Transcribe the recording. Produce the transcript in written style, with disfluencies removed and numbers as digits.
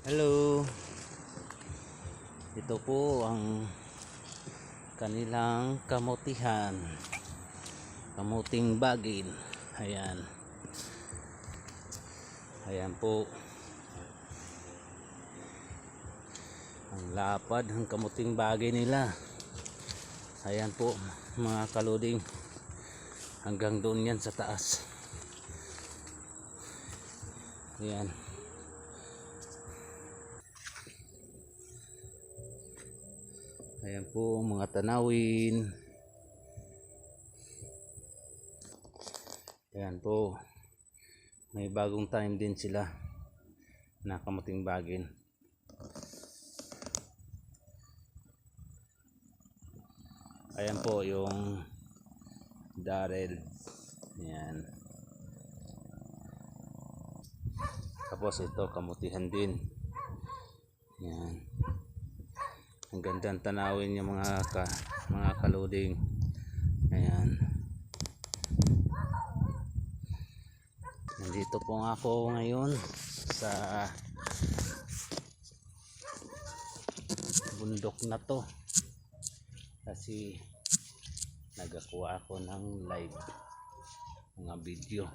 Hello. Ito po ang kanilang kamutihan. Kamuting bagin. Ayan. Ayan po. Ang lapad ng kamuting bagin nila. Ayan po mga kaluding. Hanggang doon yan sa taas. Ayan. Ayan po mga tanawin. Ayan po. May bagong tanim din sila na kamuting bagin. Ayan po yung darel. Ayan. Tapos ito kamutihan din. Ayan. Ang gandang tanawin yung mga kaluding. Ayan. Nandito po ako ngayon sa bundok na to kasi nagakuha ako ng live mga video.